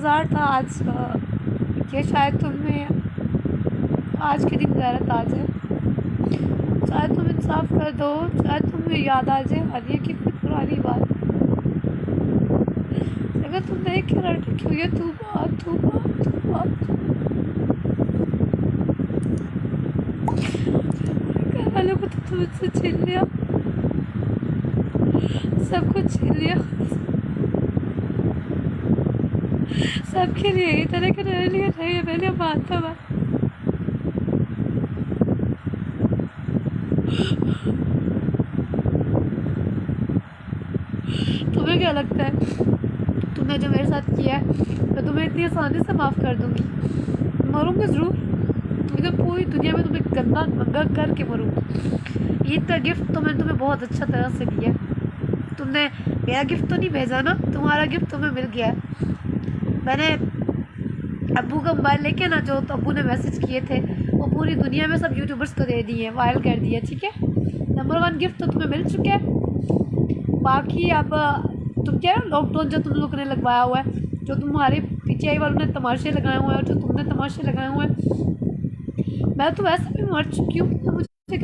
इंतज़ार था आज कि शायद तुम्हें आज के दिन ज़्यादा ताज़ा है, शायद तुम इंसाफ कर दो, शायद तुम्हें याद आ जाए हानिया की कोई पुरानी बात। अगर तुम नहीं कह रखी हुई है तू बात घर वालों को तो तुमसे छीन लिया, सब कुछ छीन लिया, सबके लिए ही तरह के मेरे लिए नहीं है, मैंने मानता बात। तुम्हें क्या लगता है तुमने जो मेरे साथ किया है मैं तुम्हें इतनी आसानी से माफ़ कर दूंगी? मरूंगी ज़रूर, लेकिन पूरी दुनिया में तुम्हें गंदा गंगा करके मरूंगी। ईद का गिफ्ट तो मैंने तुम्हें बहुत अच्छा तरह से दिया है। तुमने मेरा गिफ्ट तो नहीं भेजा ना, तुम्हारा गिफ्ट तुम्हें मिल गया है। मैंने अब्बू का मोबाइल लेके ना, जो अब्बू ने मैसेज किए थे वो पूरी दुनिया में सब यूट्यूबर्स को दे दिए, वायरल कर दिए, ठीक है। नंबर 1 गिफ्ट तो तुम्हें मिल चुका है। बाकी अब तुम क्या लॉकडाउन जो तुम लोगों ने लगवाया हुआ है, जो तुम्हारे पीछे वालों ने तमाशे लगाए हुए हैं और जो तुमने तमाशे लगाए हुए हैं, मैं तो वैसे भी मर चुकी हूँ। मुझे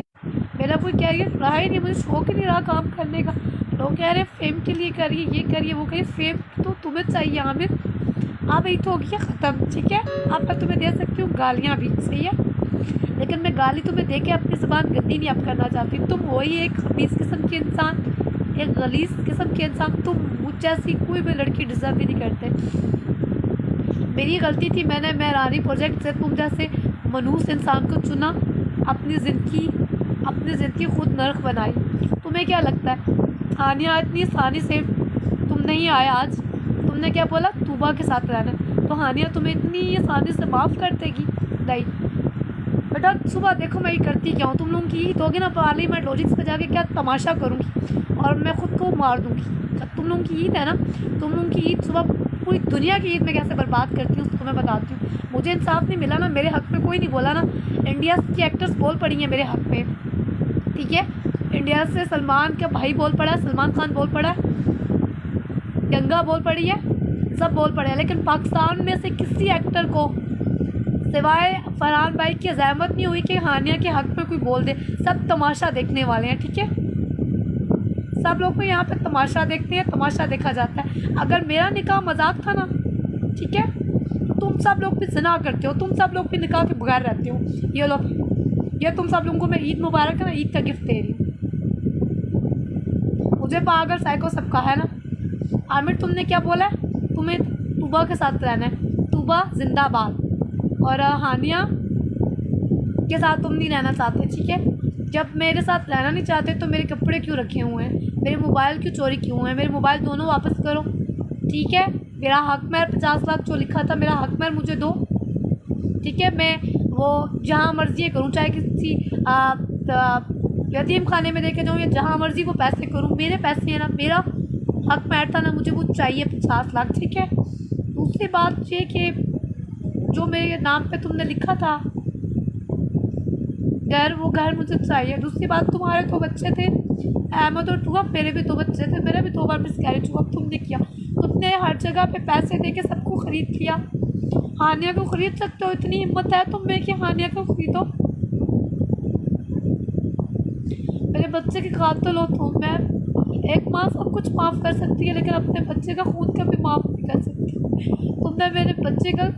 मेरा कोई कैरियर रहा ही नहीं, मुझे शौक ही नहीं रहा काम करने का। लोग कह रहे हैं फेम के लिए करिए, ये करिए, वो करिए। फेम तो तुम्हें चाहिए आमिर, अब यही तो हो गया ख़त्म, ठीक है। अब मैं तुम्हें दे सकती हूँ गालियाँ भी, सही है, लेकिन मैं गाली तुम्हें दे के अपनी ज़बान गंदी नहीं अब करना चाहती। तुम वही एक खबीस किस्म के इंसान, एक गलीज़ किस्म के इंसान, तुम मुझ जैसी कोई भी लड़की डिज़र्व भी नहीं करते। मेरी गलती थी, मैंने मेहरानी प्रोजेक्ट से तुम जैसे मनूस इंसान को चुना, अपनी ज़िंदगी खुद नर्क बनाई। तुम्हें क्या लगता है हानिया इतनी आसानी से तुम नहीं आए आज? तुमने क्या बोला, तूबा के साथ रहना, तो हानिया तुम्हें इतनी आसानी से माफ़ कर देगी? नहीं बेटा, सुबह देखो मैं ये करती क्या हूँ। तुम लोगों की ईद होगी ना, पार्लियामेंट लॉजिक्स पे जाके क्या तमाशा करूँगी और मैं ख़ुद को मार दूँगी। तुम लोगों की ईद है ना, तुम लोगों की ईद सुबह पूरी दुनिया की ईद में कैसे बर्बाद करती हूँ तुम्हें बताती हूँ। मुझे इंसाफ नहीं मिला ना, मेरे हक़ में कोई नहीं बोला ना। इंडिया की एक्टर्स बोल पड़ी हैं मेरे हक़ में, ठीक है। इंडिया से सलमान का भाई बोल पड़ा है, सलमान खान बोल पड़ा है, गंगा बोल पड़ी है, सब बोल पड़े हैं, लेकिन पाकिस्तान में से किसी एक्टर को सिवाय फरहान भाई की ज़हमत नहीं हुई कि हानिया के हक़ में कोई बोल दे। सब तमाशा देखने वाले हैं, ठीक है। सब लोग को यहाँ पे तमाशा देखते हैं, तमाशा देखा जाता है। अगर मेरा निकाह मजाक था ना, ठीक है, तुम सब लोग भी ज़िना करते हो, तुम सब लोग भी निकाह के बगैर रहते हो। ये लो, ये तुम सब लोगों को मैं ईद मुबारक है ना, ईद का गिफ्ट दे रही हूँ। मुझे पागल साइको सब कहा है ना। आमिर तुमने क्या बोला है, तुम्हें तूबा के साथ रहना है, तूबा जिंदाबाद। और हानिया के साथ तुम नहीं रहना चाहते, ठीक है। जब मेरे साथ रहना नहीं चाहते तो मेरे कपड़े क्यों रखे हुए हैं, मेरे मोबाइल क्यों चोरी किए हुए हैं? मेरे मोबाइल दोनों वापस करो, ठीक है। मेरा हक महर 50 लाख जो लिखा था, मेरा हक महर मुझे दो, ठीक है। मैं वो जहाँ मर्जी करूँ, चाहे किसी यतीम खाने में देके जाऊँ या जहाँ मर्जी वो पैसे करूँ, मेरे पैसे हैं ना, मेरा हक महर था ना, मुझे वो चाहिए 50 लाख, ठीक है। दूसरी बात ये कि जो मेरे नाम पे तुमने लिखा था घर, वो घर मुझे चाहिए। दूसरी बात, तुम्हारे 2 बच्चे थे, अहमद और टूबा, मेरे भी 2 बच्चे थे, मेरा भी 2 बार मिसकैरेज हुआ। तुमने किया, तुमने हर जगह पे पैसे दे के सबको ख़रीद लिया। हानिया को ख़रीद सकते हो, इतनी हिम्मत है तुम में कि हानिया को ख़रीदो? मेरे बच्चे की कातिल हो तुम। मैं एक माँ सब कुछ माफ़ कर सकती है, लेकिन अपने बच्चे का खून कभी माफ़ नहीं कर सकती। तुमने मेरे बच्चे का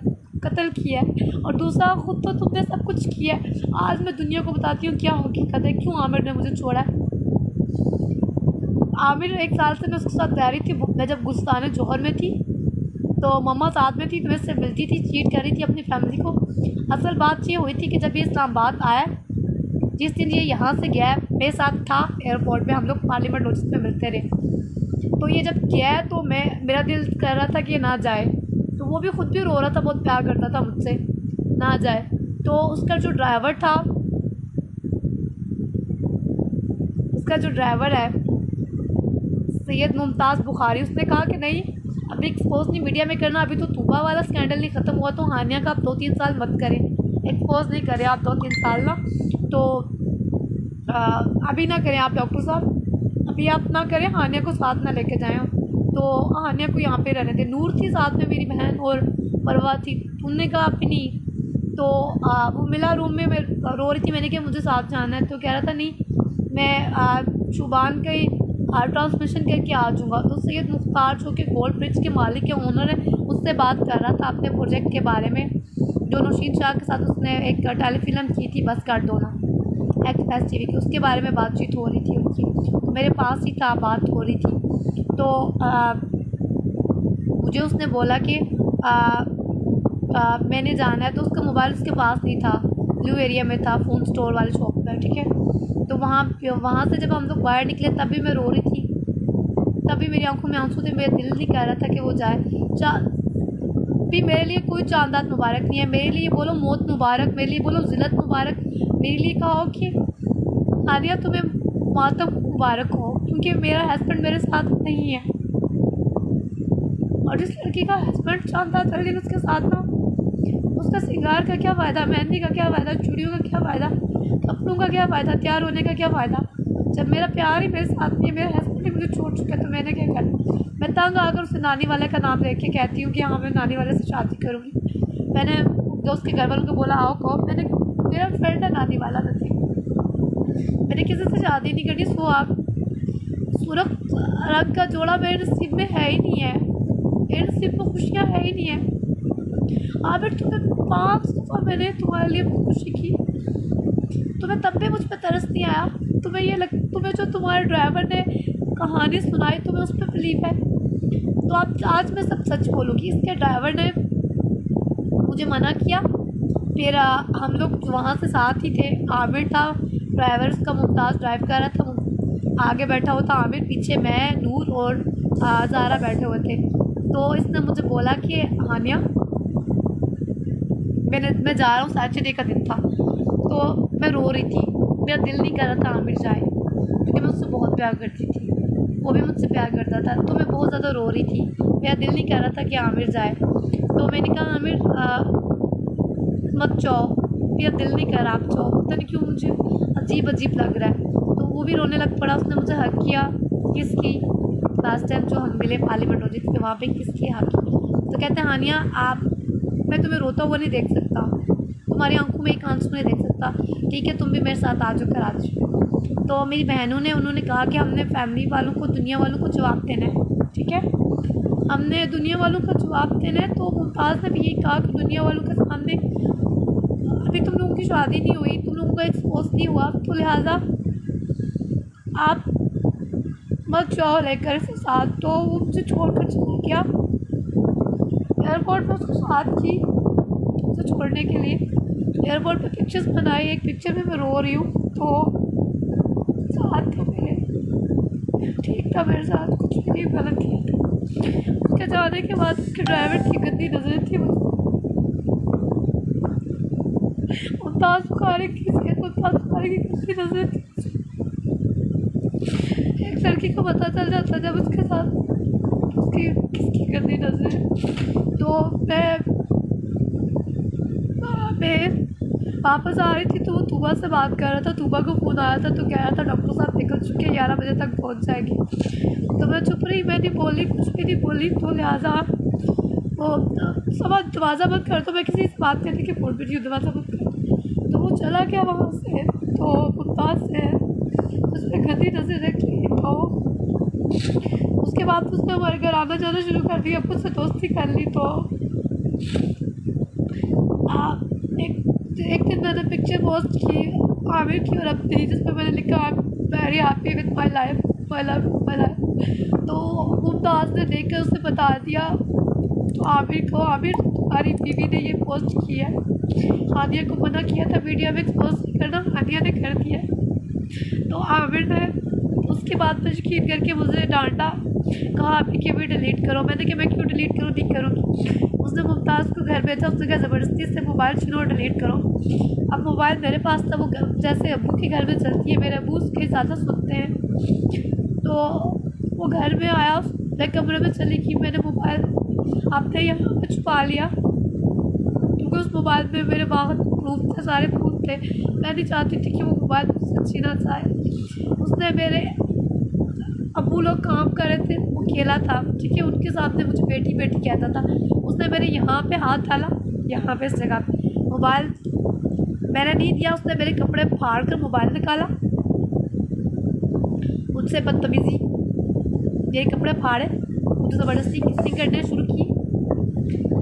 कत्ल किया है, और दूसरा खुद तो तुमने सब कुछ किया है। आज मैं दुनिया को बताती हूँ क्या हकीकत है, क्यों आमिर ने मुझे छोड़ा है। आमिर 1 साल से मैं उसके साथ रह रही थी। मैं जब गुस्तान जौहर में थी तो मम्मा साथ में थी, तो मैं इससे मिलती थी, चीट कर रही थी अपनी फैमिली को। असल बात ये हुई थी कि जब ये इस्लामाबाद आया, जिस दिन ये यहाँ से गया, मेरे साथ था एयरपोर्ट पे, हम लोग पार्लियामेंट लॉजिक्स में मिलते रहे। तो ये जब गया तो मेरा दिल कर रहा था कि ये ना जाए, तो वो भी खुद भी रो रहा था, बहुत प्यार करता था मुझसे, ना जाए। तो उसका जो ड्राइवर है सैयद मुमताज़ बुखारी, उसने कहा कि नहीं अभी एक्सपोज नहीं मीडिया में करना, अभी तो तूबा वाला स्कैंडल नहीं ख़त्म हुआ, तो हानिया का आप 2-3 साल मत करें, एक्सपोज नहीं करें आप 2-3 साल ना। तो अभी ना करें आप डॉक्टर साहब, अभी आप ना करें, हानिया को साथ ना लेके जाएँ। तो हानिया को यहाँ पे रहने थे। नूर थी साथ में, मेरी बहन और मरवा थी। उनने कहा अपनी, तो वो मिला रूम में, मैं रो रही थी। मैंने कहा मुझे साथ जाना है, तो कह रहा था नहीं मैं शुबान का ही ट्रांसमिशन करके आ जाऊँगा। तो सैयद मुख्तार जो कि गोल्ड ब्रिज के मालिक के ओनर है, उससे बात कर रहा था अपने प्रोजेक्ट के बारे में, जो नौशीन शाह के साथ उसने एक टेलीफिल्म की थी बस कर दो ना, एक्सप्रेस टीवी की, उसके बारे में बातचीत हो रही थी उनकी। तो मेरे पास ही था, बात हो रही थी। तो मुझे उसने बोला कि मैंने जाना है। तो उसका मोबाइल उसके पास नहीं था, ब्लू एरिया में था, फ़ोन स्टोर वाले शॉप पर, ठीक है। तो वहाँ से जब हम लोग बाहर निकले तभी मैं रो रही थी, तभी मेरी आंखों में आंसू थे। मेरा दिल नहीं कह रहा था कि वो जाए। भी मेरे लिए कोई चांदात मुबारक नहीं है। मेरे लिए बोलो मौत मुबारक, मेरे लिए बोलो ज़िल्लत मुबारक, मेरे लिए कहो कि हानिया तुम्हें मातम मुबारक हो, क्योंकि मेरा हस्बैंड मेरे साथ नहीं है। और जिस लड़की का हस्बैंड चांदात था लेकिन उसके साथ ना, उसका सिंगार का क्या फ़ायदा, मेहंदी का क्या फ़ायदा, चूड़ियों का क्या फ़ायदा, कपड़ों का क्या फ़ायदा, तैयार होने का क्या फ़ायदा, जब मेरा प्यार ही मेरे साथ नहीं है, मेरा हस्बैंड ही मुझे छोड़ चुका है। तो मैंने क्या करना। मैं तंग आकर उसे नानी वाले का नाम लेके कहती हूँ कि हाँ मैं नानी वाले से शादी करूँगी। मैंने दोस्त के घर वालों को बोला आओ कहो, मेरा फ्रेंड है नानी वाला नहीं, मैंने किसी से शादी नहीं करनी। सुरख रंग का जोड़ा मेरे नसीब में है ही नहीं है, मेरे नसीब में खुशियाँ है ही नहीं है। आबिर तुम्हें 5 दफ़ा मैंने तुम्हारे लिए खुशी की, तुम्हें तब भी मुझ पर तरस नहीं आया। तुम्हें जो तुम्हारे ड्राइवर ने कहानी सुनाई तुम्हें उस पर बिलीव है। तो अब आज मैं सब सच बोलूँगी। इसके ड्राइवर ने मुझे मना किया, फिर हम लोग वहाँ से साथ ही थे। आमिर था ड्राइवर, उसका मुमताज़ ड्राइव कर रहा था, आगे बैठा हुआ था आमिर, पीछे मैं, नूर और ज़ारा बैठे हुए थे। तो इसने मुझे बोला कि हानिया मैं जा रहा हूँ, सैटरडे का दिन था। तो मैं रो रही थी, मेरा दिल नहीं कर रहा था आमिर जाए, क्योंकि मैं उससे बहुत प्यार करती थी, वो भी मुझसे प्यार करता था। तो मैं बहुत ज़्यादा रो रही थी, मेरा दिल नहीं कर रहा था कि आमिर जाए। तो मैंने कहा आमिर मत जाओ, मेरा दिल नहीं कर रहा आप जाओ, पता नहीं क्यों मुझे अजीब अजीब लग रहा है। तो वो भी रोने लग पड़ा, उसने मुझे हक किया, किस की, लास्ट टाइम जो हम मिले पार्लियामेंट रोजित पे वहाँ पे किस की हक। तो कहते हैं हानिया मैं तुम्हें रोता हुआ नहीं देख सकता, तुम्हारी आंखों में एक आंसू नहीं देख सकता, ठीक है तुम भी मेरे साथ आ जाओ कराची। तो मेरी बहनों ने उन्होंने कहा कि हमने फैमिली वालों को, दुनिया वालों को जवाब देना है, ठीक है, हमने दुनिया वालों का जवाब देना है। तो मुमताज़ ने भी यही कहा कि दुनिया वालों के सामने अभी तुम लोगों की शादी नहीं हुई, तुम लोगों का एक्सपोज नहीं हुआ, तो लिहाजा आप मत जाओ लेकर इसे साथ। तो वो मुझे छोड़ कर चला गया एयरपोर्ट में, उसको साथ की उसे छोड़ने के लिए। एयरपोर्ट पे पिक्चर्स बनाई, एक पिक्चर में मैं रो रही हूँ, तो साथ थे मेरे, ठीक था मेरे साथ, कुछ भी नहीं गलत किया। उसके जाने के बाद उसके ड्राइवर की गंदी नजर थी मुमताज़ बुखारी की गंदी नजर थी। एक लड़की को पता चल जाता जब उसके साथ उसकी किसकी गंदी नजर। तो मैं वापस आ रही थी, तो वो तूबा से बात कर रहा था, तूबा को फ़ोन आया था, तो कह रहा था डॉक्टर साहब निकल चुके हैं, 11 बजे तक पहुंच जाएगी। तो मैं चुप रही, मैं नहीं बोली, कुछ भी नहीं बोली। तो लिहाजा वो सब दरवाज़ा बंद कर, तो मैं किसी से बात करने की बोल भी रही हूँ, दरवाज़ा बंद कर। तो वो चला गया वहाँ से, तो मुमताज़ से उसने गंदी नजर रख ली। तो उसके बाद उसने हमारे घर आना जाना शुरू कर दिया, मुझसे दोस्ती कर ली। तो एक दिन मैंने पिक्चर पोस्ट की आमिर की और अपनी, जिसमें मैंने लिखा I am very happy with my life, my life. तो मुमताज़ ने देख कर उसने बता दिया तो आमिर को, आमिर तुम्हारी बीवी ने ये पोस्ट की है, हानिया को मना किया था मीडिया में एक्सपोज नहीं करना, हानिया ने कर दिया। तो आमिर ने उसके बाद में यकीन करके मुझे डांटा, कहा आपकी के भी डिलीट करो। मैंने कहा मैं क्यों डिलीट करूँ, नहीं करूँगी। उसने मुमताज़ को घर भेजा, उसने कहा ज़बरदस्ती से मोबाइल छीनो और डिलीट करो। अब मोबाइल मेरे पास था, वो जैसे अब्बू के घर में चलती है, मेरे अब्बू उसके ज़्यादा सुनते हैं। तो वो घर में आया, मैं कमरे में चली गई, मैंने मोबाइल अपने यहाँ पर छुपा लिया, क्योंकि उस मोबाइल में मेरे बाहर प्रूफ थे, सारे प्रूफ थे। मैं नहीं चाहती थी कि वो मोबाइल मुझसे छीना जाए। उसने मेरे अब्बू लोग काम कर रहे थे, वो अकेला था, ठीक है। उनके सामने मुझे बेटी बेटी कहता था। उसने मेरे यहाँ पे हाथ डाला, यहाँ पे इस जगह पे मोबाइल मैंने नहीं दिया, उसने मेरे कपड़े फाड़ कर मोबाइल निकाला, मुझसे बदतमीजी, मेरे कपड़े फाड़े, मुझे ज़बरदस्ती किसिंग करने शुरू की,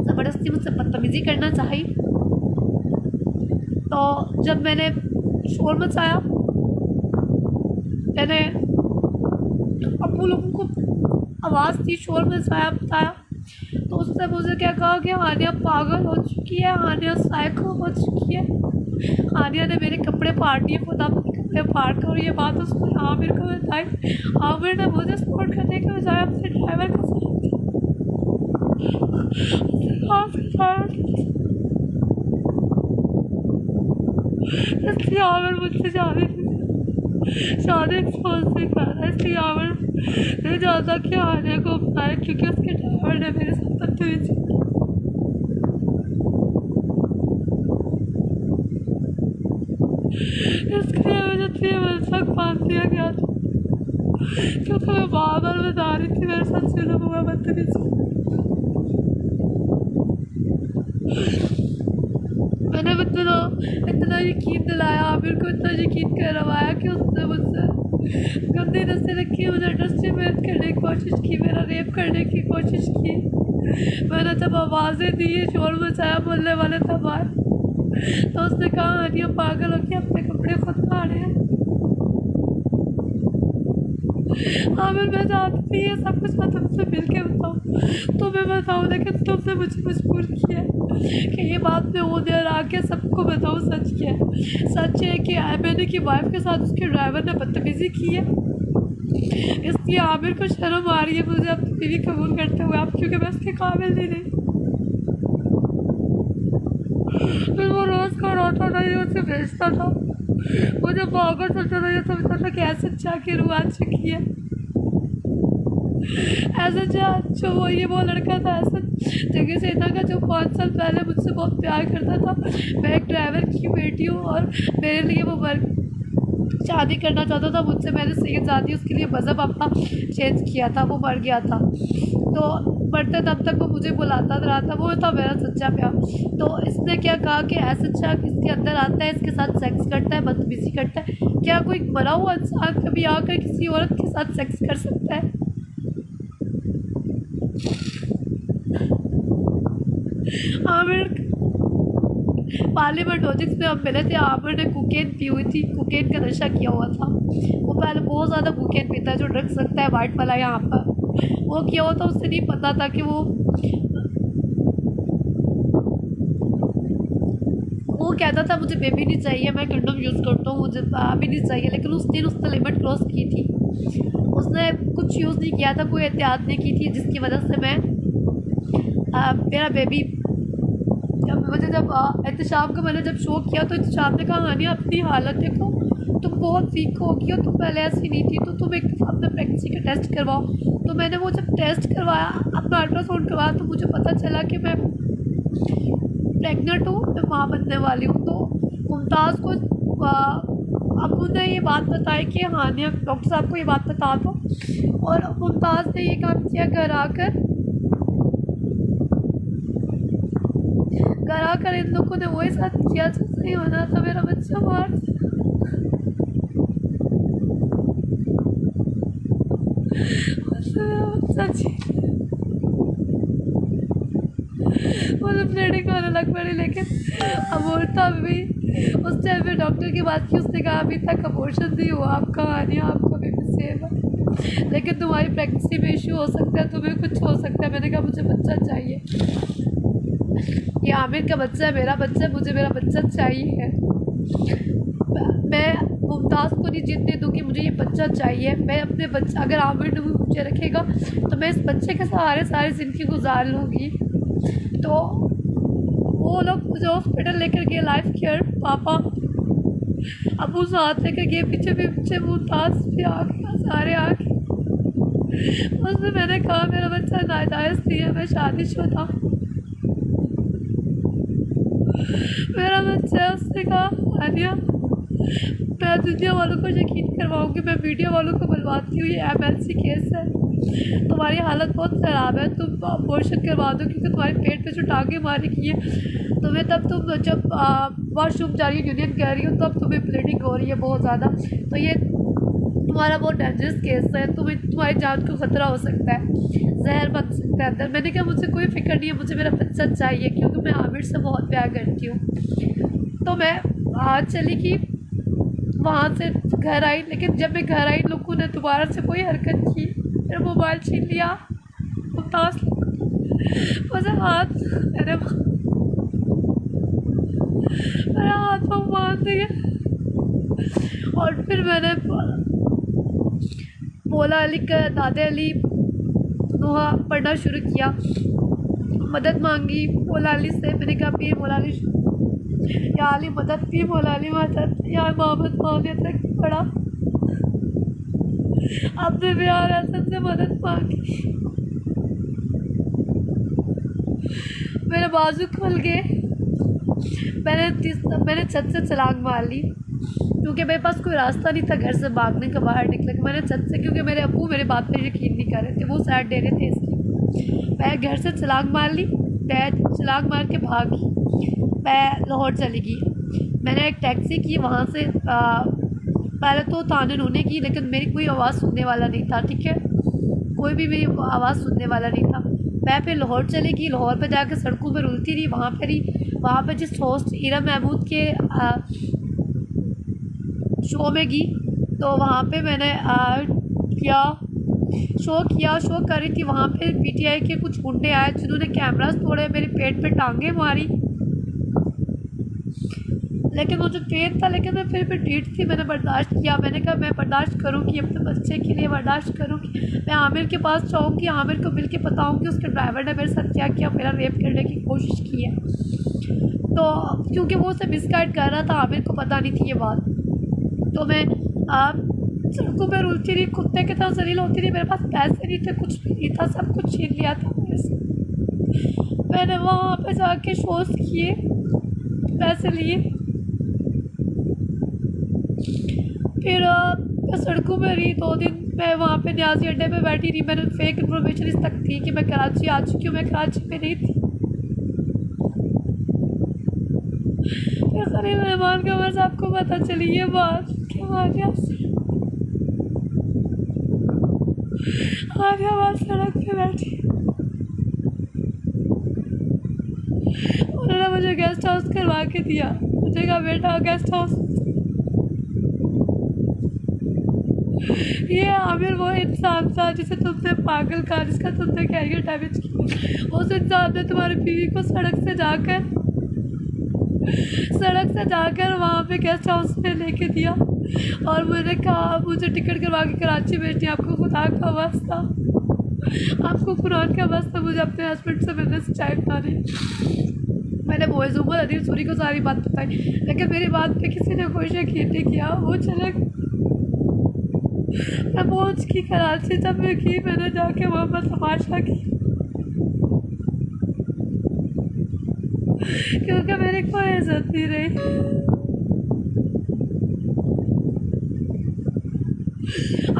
ज़बरदस्ती मुझसे बदतमीजी करना चाहिए। तो जब मैंने शोर मचाया, मैंने अब्बू लोगों को आवाज़ दी, शोर मचाया, बताया, तो उसने मुझे क्या कहा कि हानिया पागल हो चुकी है, हानिया साइको हो चुकी है, हानिया ने मेरे कपड़े फाड़ दिए, खुद अपने कपड़े फाड़ कर। और ये बात उसने आमिर को बताई। आमिर ने मुझे सपोर्ट करने के बजाय अपने ड्राइवर के साथ इसलिए आमिर मुझसे शादी सोच नहीं पा रहा, इसलिए आमिर नहीं चाहता कि हानिया को अपनाए, क्योंकि उसके ड्राइवर ने मेरे साथ बदतमीजी की। इसके लिए मुझे 3 मंथ तक बांध दिया गया था, क्योंकि मैं बार बार बता रही थी मेरे साथ जुल्म हुआ, बदतमीजी। मैंने इतना यकीन दिलाया, आमिर को इतना यकीन करवाया कि उसने मुझसे गंदी नजर रखी, मुझे अंडरस्टिमेट करने की कोशिश की, मेरा रेप करने की कोशिश की। मैंने जब आवाज़ें दी, शोर मचाया, बोलने वाले था बाहर, तो उसने कहा हानिया पागल हो के अपने कपड़े खुद फाड़े हैं। आमिर मैं चाहती थी ये सब कुछ मैं तुमसे मिल के बताऊँ, तुम्हें बताऊँ, लेकिन तुमने मुझे मजबूर किया कि ये बात मैं उधर आके सबको बताऊँ। सच क्या है? सच है कि मैंने की वाइफ के साथ उसके ड्राइवर ने बदतमीजी की है, इसलिए आमिर को शर्म आ रही है मुझे अपनी बीवी कबूल करते हुए, आप क्योंकि मैं उसके काबिल नहीं रही। फिर वो रोज़ का रोता नहीं, उसे भेजता था, मुझे पागल चलता था, ये समझता था कि ऐसे चाह की रूह आ चुकी है, ऐसा जो वो लड़का था ऐसा जगह से था का जो 5 साल पहले मुझसे बहुत प्यार करता था। मैं एक ड्राइवर की बेटी हूँ और मेरे लिए वो शादी करना चाहता था मुझसे, मैंने सही शादी उसके लिए मज़हब अपना चेंज किया था, वो मर गया था। तो मरते तब तक वो मुझे बुलाता रहा था, वो था मेरा सच्चा प्यार। तो इसने क्या कहा कि ऐसा अच्छा इसके अंदर आता है, इसके साथ सेक्स करता है, बदतमीजी करता है। क्या कोई मरा हुआ इंसान कभी आकर किसी औरत के साथ सेक्स कर सकता है? आमिर पार्लियामेंट लॉजिक्स में हम मिले थे, आमिर ने कोकेन पी हुई थी, कोकेन का नशा किया हुआ था। वो पहले बहुत ज़्यादा कोकेन पीता है, जो ड्रग्स रखता है वाइट वाला यहाँ पर, वो किया हुआ था। उससे नहीं पता था कि वो कहता था मुझे बेबी नहीं चाहिए, मैं कंडोम यूज़ करता हूँ, मुझे भी नहीं चाहिए, लेकिन उस दिन उसने लिमिट क्रॉस की थी, उसने कुछ यूज़ नहीं किया था, कोई एहतियात नहीं की थी, जिसकी वजह से मैं मेरा बेबी जब एहतशाम को मैंने जब शो किया तो एहतशाम ने कहा हानिया अपनी हालत देखो, तुम बहुत वीक हो गई हो, तुम पहले ऐसी नहीं थी, तो तुम एक अपना प्रेगनेंसी का टेस्ट करवाओ। तो मैंने वो जब टेस्ट करवाया, अपना अल्ट्रासाउंड करवाया, तो मुझे पता चला कि मैं प्रेग्नेंट हूँ, मैं माँ बनने वाली हूँ। तो मुमताज़ को अबू ने ये बात बताई कि हानिया डॉक्टर साहब को ये बात बता दो, और मुमताज़ ने ये काम किया, घर आकर इन लोगों ने वही साथ किया जो सही होना था, मेरा बच्चा मार सच्ची मुझे ब्लीडिंग होने लग पड़ी, लेकिन अबोर्टा भी उस टाइम में डॉक्टर की बात की, उसने कहा अभी तक अबॉर्शन नहीं हुआ आपका, हानिया आपका बेबी सेफ है, लेकिन तुम्हारी प्रेगनेंसी में इशू हो सकता है, तुम्हें कुछ हो सकता है। मैंने कहा मुझे बच्चा चाहिए, ये आमिर का बच्चा है, मेरा बच्चा है, मुझे मेरा बच्चा चाहिए है। मैं मुमताज़ को नहीं जीतने दूँगी, मुझे ये बच्चा चाहिए। मैं अपने बच्चा, अगर आमिर ने मुझे रखेगा तो मैं इस बच्चे के सहारे सारी ज़िंदगी गुजार लूँगी। तो वो लोग मुझे हॉस्पिटल लेकर गए, लाइफ केयर, पापा अबू साथ लेकर गए, पीछे मुमताज़ भी आ गया, सारे आ गए। उसमें मैंने कहा मेरा बच्चा नाजायज़ नहीं है, मैं शादीशुदा, मेरा बच्चा है। उसने कहा हानिया मैं दुनिया वालों को यकीन करवाऊँगी, मैं मीडिया वालों को बुलवाती हूँ, ये एमएलसी केस है, तुम्हारी हालत बहुत ख़राब है, तुम अबॉर्शन करवा दो क्योंकि तुम्हारे पेट पे जो टाँगे मारी की है तुम्हें, तब तुम जब वॉशरूम जा रही हो, यूनियन कह रही हो, तब तुम्हें ब्लीडिंग हो रही है बहुत ज़्यादा, तो ये तुम्हारा बहुत डेंजरस केस है, तुम्हारी जान को ख़तरा हो सकता है, जहर बन सकता है अंदर। मैंने कहा मुझे कोई फ़िक्र नहीं है, मुझे मेरा बच्चा चाहिए क्योंकि मैं आमिर से बहुत प्यार करती हूँ। तो मैं आज चली गई, वहाँ से घर आई, लेकिन जब मैं घर आई लोगों ने दोबारा से कोई हरकत की, मेरा मोबाइल छीन लिया, मुमताज़ मुझे हाथ मेरा हाथ पाँव बांध दिए, और फिर मैंने मौला अली का दादा अली दोहा पढ़ना शुरू किया, मदद मांगी मौला अली से। मैंने कहा पीर मौला अली, या अली मदद, पीर मौला अली मदद, या मोहम्मद मांगे तक पढ़ा, अपने प्यार हसन से मदद मांगी, मेरे बाजू खुल गए, मैंने छत से छलांग मार ली क्योंकि मेरे पास कोई रास्ता नहीं था घर से भागने का, बाहर निकले मैंने छत से, क्योंकि मेरे अब्बू मेरे बात पे यकीन नहीं कर रहे थे, वो साइड दे रहे थे इसकी। मैं घर से छलांग मार ली, मैं छलांग मार के भागी, मैं लाहौर चली गई। मैंने एक टैक्सी की, वहाँ से पहले तो ताने रोने की, लेकिन मेरी कोई आवाज़ सुनने वाला नहीं था, ठीक है, कोई भी मेरी आवाज़ सुनने वाला नहीं था। मैं फिर लाहौर चली गई, लाहौर पे जाकर सड़कों पर रुलती रही, वहाँ पर जिस होस्ट इरा महमूद के शो में गई, तो वहाँ पे मैंने शो कर रही थी, वहाँ पे पीटीआई के कुछ गुंडे आए जिन्होंने कैमरास तोड़े, मेरे पेट पे टांगे मारी, लेकिन मुझे पेन था, लेकिन मैं फिर भी ढीठ थी, मैंने बर्दाश्त किया। मैंने कहा मैं बर्दाश्त करूँगी, अपने बच्चे के लिए बर्दाश्त करूँगी, मैं आमिर के पास जाऊँगी, आमिर को मिल के बताऊँगी उसके ड्राइवर ने मेरे साथ क्या किया, मेरा रेप करने की कोशिश की है। तो क्योंकि वो उसे मिसगाइड कर रहा था, आमिर को पता नहीं थी ये बात, तो मैं सड़कों पर रुलती रही, कुत्ते की तरह जलील होती रही, मेरे पास पैसे नहीं थे, कुछ भी नहीं था, सब कुछ छीन लिया था मेरे से। मैंने वहाँ पे जाके शोज किए, पैसे लिए, फिर मैं सड़कों में रही 2 दिन। मैं वहाँ पे न्याजी अड्डे पे बैठी रही, मैंने फेक इन्फॉर्मेशन इस तक थी कि मैं कराची आ चुकी हूँ, मैं कराची में नहीं थी। फिर खलील रहमान का बस आपको पता चली ये बात कि आलिया बात सड़क पे बैठी, उन्होंने मुझे गेस्ट हाउस करवा के दिया, मुझे कहा बेटा गेस्ट हाउस, ये आमिर वो इंसान था जिसे तुमने पागल कहा, जिसका तुमने कैरियर डैमेज किया, उस इंसान ने तुम्हारी बीवी को सड़क से जाकर वहाँ पे गेस्ट हाउस में लेके दिया, और मैंने कहा मुझे टिकट करवा के कराची भेजनी, आपको खुदा का वास्ता, आपको कुरान का वास्ता, मुझे अपने हस्बैंड से मिलने से चाय खानी। मैंने मोज़ुम्मल अदील सूरी को सारी बात बताई, लेकिन मेरी बात पे किसी ने कोई यकीन नहीं किया। वो चले, मैं पहुँच की कराची, जब मैं की मैंने जाके वहाँ पर तमाशा की, क्योंकि मेरी कोई इज्जत नहीं रही।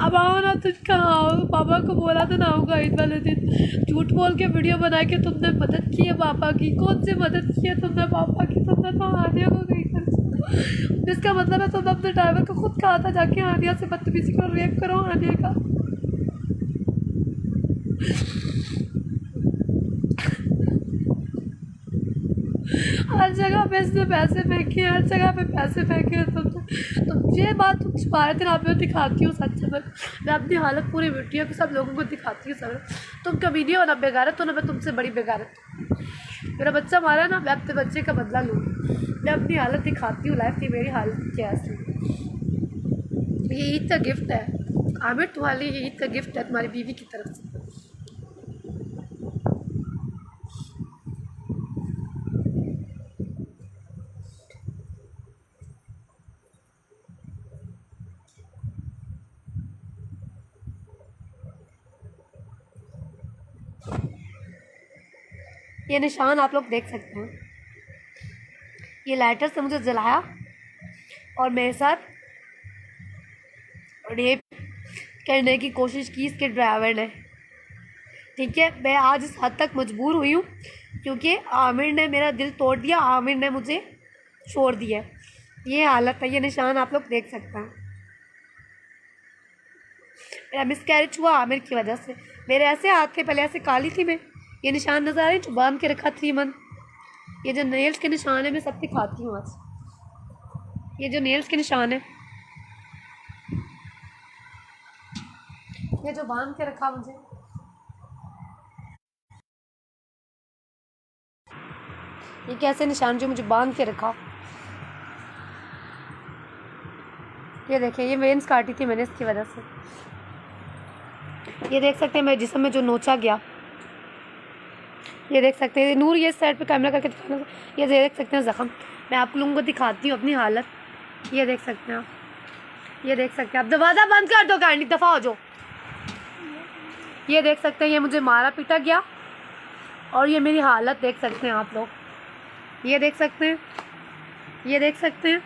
अब आओ ना, तुम कहाँ आओ, पापा को बोला था ना आऊँगा ईद वाले दिन, झूठ बोल के वीडियो बना के तुमने मदद की है पापा की, कौन सी मदद की है तुमने पापा की, तुमने तो आनिया को गई कर, जिसका मतलब है तुमने अपने ड्राइवर को खुद कहा था जाके आनिया से बदतमीजी करो, रेप करो आनिया का। हर जगह पे इसने पैसे फेंके, हर जगह पे पैसे फेंके तुम ये बात तुम छुपा रहे थे ना, मैं दिखाती हूँ सच में, मैं अपनी हालत पूरी वीडियो को सब लोगों को दिखाती हूँ सब। तुम कमीनी हो ना बेगारत हो ना, मैं तुमसे बड़ी बेगारत हूँ। मेरा बच्चा मारा ना, मैं अपने बच्चे का बदला लूँगी, मैं अपनी हालत दिखाती हूँ लाइफ की, मेरी हालत क्या है। ये ईद का गिफ्ट है आमिर, तुम्हारे लिए ये ईद का गिफ्ट है तुम्हारी बीवी की तरफ से। ये निशान आप लोग देख सकते हैं, ये लाइटर से मुझे जलाया और मेरे साथ रेप करने की कोशिश की इसके ड्राइवर ने। ठीक है, मैं आज इस हद तक मजबूर हुई हूँ क्योंकि आमिर ने मेरा दिल तोड़ दिया, आमिर ने मुझे छोड़ दिया। ये हालत है, ये निशान आप लोग देख सकते हैं। मेरा मिसकैरेज हुआ आमिर की वजह से। मेरे ऐसे हाथ थे, पहले ऐसे काली थी मैं। ये निशान नज़र आ रहे हैं जो बांध के रखा 3 मंथ। ये जो नेल्स के निशान है मैं सब दिखाती हूँ आज। ये जो नेल्स के निशान है, ये जो बांध के रखा मुझे, ये कैसे निशान जो मुझे बांध के रखा। ये देखिए, ये वेन्स काटी थी मैंने इसकी वजह से। ये देख सकते हैं मेरे जिस्म में जो नोचा गया, ये देख सकते हैं। नूर ये साइड पे कैमरा करके दिखाना। ये देख सकते हैं ज़ख़म। मैं आप लोगों को दिखाती हूँ अपनी हालत। ये देख सकते हैं आप, ये देख सकते हैं आप। दरवाज़ा बंद कर दो कैंडी, दफ़ा हो जाओ। ये देख सकते हैं, ये मुझे मारा पीटा गया और ये मेरी हालत देख सकते हैं आप लोग। ये देख सकते हैं, ये देख सकते हैं,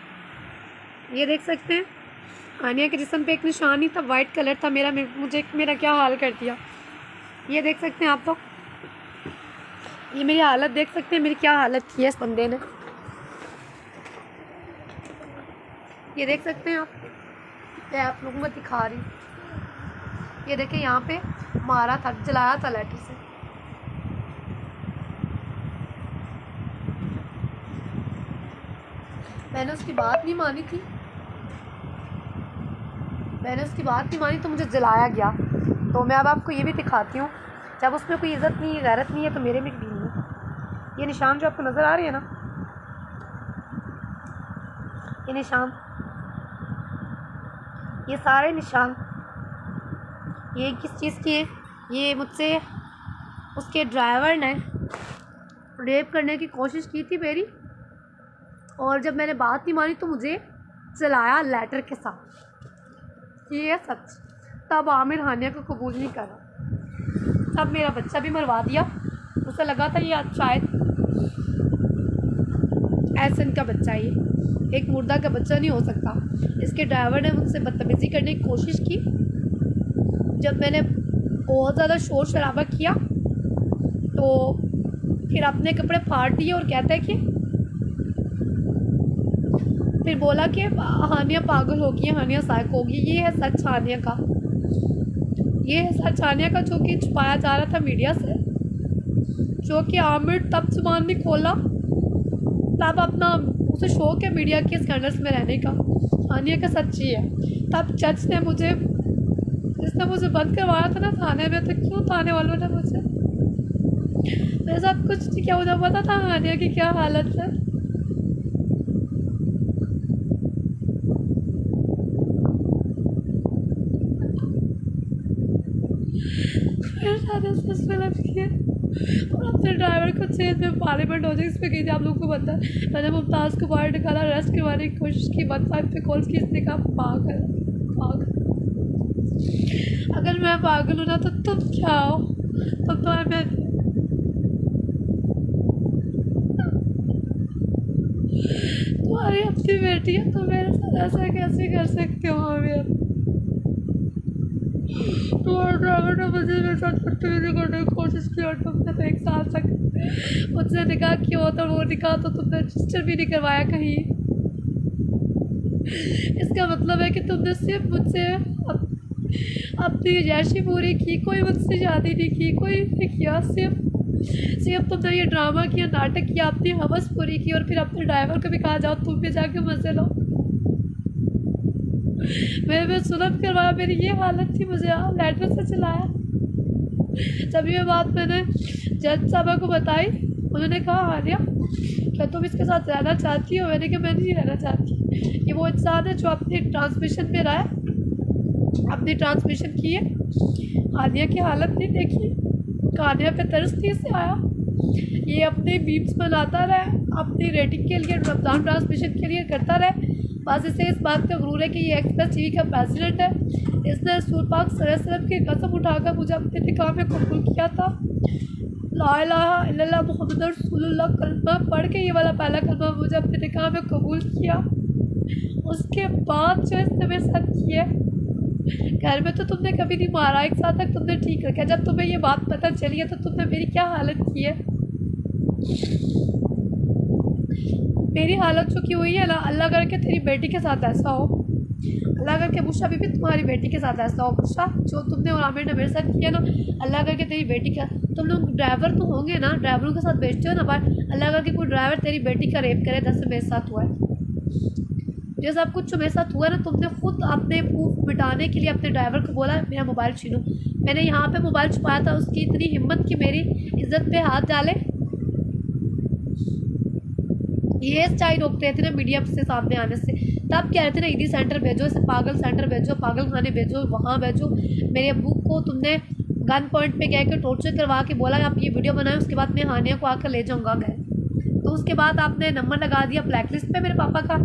ये देख सकते हैं। आनिया के जिस्म पे एक निशान ही था, वाइट कलर था मेरा। मुझे मेरा क्या हाल कर दिया। ये देख सकते हैं आप लोग, ये मेरी हालत देख सकते हैं, मेरी क्या हालत की है इस बंदे ने। ये देख सकते हैं आप, मैं आप लोगों को दिखा रही हूँ। ये देखें, यहाँ पे मारा था, जलाया था लाठी से। मैंने उसकी बात नहीं मानी थी, मैंने उसकी बात नहीं मानी तो मुझे जलाया गया। तो मैं अब आपको ये भी दिखाती हूँ, जब उसमें कोई इज़्ज़त नहीं है, गैरत नहीं है, तो मेरे में भी नहीं है। ये निशान जो आपको नज़र आ रहे हैं ना, ये निशान, ये सारे निशान, ये किस चीज़ की है? ये मुझसे उसके ड्राइवर ने रेप करने की कोशिश की थी मेरी, और जब मैंने बात नहीं मानी तो मुझे जलाया लेटर के साथ। ये है सच। तब आमिर हानिया को कबूल नहीं करा, तब मेरा बच्चा भी मरवा दिया। उसे लगा था ये शायद एहसन का बच्चा, ये एक मुर्दा का बच्चा नहीं हो सकता। इसके ड्राइवर ने मुझसे बदतमीज़ी करने की कोशिश की। जब मैंने बहुत ज़्यादा शोर शराबा किया तो फिर अपने कपड़े फाड़ दिए और कहता है कि, फिर बोला कि हानिया पागल होगी, हानिया साइक होगी। ये है सच हानिया का, ये है सच हानिया का, जो कि छुपाया जा रहा था मीडिया से। जो कि आमिर तब जुबान नहीं खोला, तब अपना उसे शौक है मीडिया के स्कैंडल्स में रहने का। हानिया का सच ही है। तब जज ने मुझे, जिसने मुझे बंद करवाया था ना थाने में, तो क्यों थाने वालों ने मुझे, मेरे साथ कुछ नहीं किया। मुझे पता था हानिया की क्या हालत है। और अपने ड्राइवर को जेल में पार्लियामेंट ऑफिस पे गई थी, आप लोगों को पता है। मैंने मुमताज़ को बाहर निकाला, अरेस्ट करवाने की कोशिश की, 15 पे कॉल्स की। इसने कहा पागल पागल। अगर मैं पागल हूँ ना तो तुम क्या हो? तुम तो मैं तुम्हारी अपनी बेटी है, तो मेरे साथ ऐसा कैसे कर सकते हो? हमें तुम्हारे ड्राइवर ने मुझे मेरे साथ बदतमीजी करने की कोशिश की और तुमने तो 1 साल तक मुझसे निकाह किया हो, तो वो निकाह तो तुमने रजिस्टर भी नहीं करवाया कहीं। इसका मतलब है कि तुमने सिर्फ मुझसे अपनी जैशी पूरी की, कोई मुझसे शादी नहीं की, कोई नहीं किया। सिर्फ तुमने ये ड्रामा किया, नाटक किया, अपनी हवस पूरी की, और फिर अपने ड्राइवर को भी कहा जाओ तुम भी जाके मजे लो। मैंने सुलभ करवाया, मेरी ये हालत थी, मुझे लेटर से चलाया। जब ये बात मैंने जज साहबा को बताई, उन्होंने कहा हानिया क्या तुम इसके साथ रहना चाहती हो? मैंने कहा मैं नहीं रहना चाहती। ये वो इंसान है जो अपनी ट्रांसमिशन पे रहा है, अपनी ट्रांसमिशन की है। हानिया की हालत नहीं देखी, हानिया पे तरस नहीं से आया। ये अपने मीम्स बनाता रहे, अपनी रेटिंग के लिए, रमज़ान ट्रांसमिशन के लिए करता रहे। बस इसे इस बात का गुरूर है कि ये एक्सप्रेस टीवी का प्रेसिडेंट है। इसने रसूल पाक सल्लल्लाहु अलैहि वसल्लम की कसम उठाकर मुझे अपने निकाह में कबूल किया था। ला इलाहा इल्लल्लाह मुहम्मद रसूलुल्लाह कलमा पढ़ के, ये वाला पहला कलमा मुझे अपने निकाह में कबूल किया। उसके बाद जो इसने मेरे साथ किया, घर में तो तुमने कभी नहीं मारा, एक साथ तक तुमने ठीक रखा। जब तुम्हें ये बात पता चली है तो तुमने मेरी क्या हालत की है। मेरी हालत जो की हुई है ना, अल्लाह करके तेरी बेटी के साथ ऐसा हो, अल्लाह करके बुशा भी तुम्हारी बेटी के साथ ऐसा हो। बुशा, जो तुमने और आमिर ने मेरे साथ किया ना, अल्लाह करके तेरी बेटी का, तुम लोग ड्राइवर तो होंगे ना, ड्राइवरों के साथ भेजते हो ना बाहर, अल्लाह करके कोई ड्राइवर तेरी बेटी का रेप करे जैसे मेरे साथ हुआ है। ये सब कुछ जो मेरे साथ हुआ ना, तुमने खुद अपने प्रूफ मिटाने के लिए अपने ड्राइवर को बोला मेरा मोबाइल छीनो। मैंने यहाँ पे मोबाइल छुपाया था, उसकी इतनी हिम्मत कि मेरी इज्जत पे हाथ डाले। ये सच्चाई रोकते थे ना मीडिया से सामने आने से, तब कह रहे थे ना ईडी सेंटर भेजो, इसे पागल सेंटर भेजो, पागल खाने भेजो, वहाँ भेजो। मेरे अब्बू को तुमने गन पॉइंट पे कह के टॉर्चर करवा के बोला आप ये वीडियो बनाए, उसके बाद मैं हानिया को आकर ले जाऊँगा घर। तो उसके बाद आपने नंबर लगा दिया ब्लैक लिस्ट पे मेरे पापा का,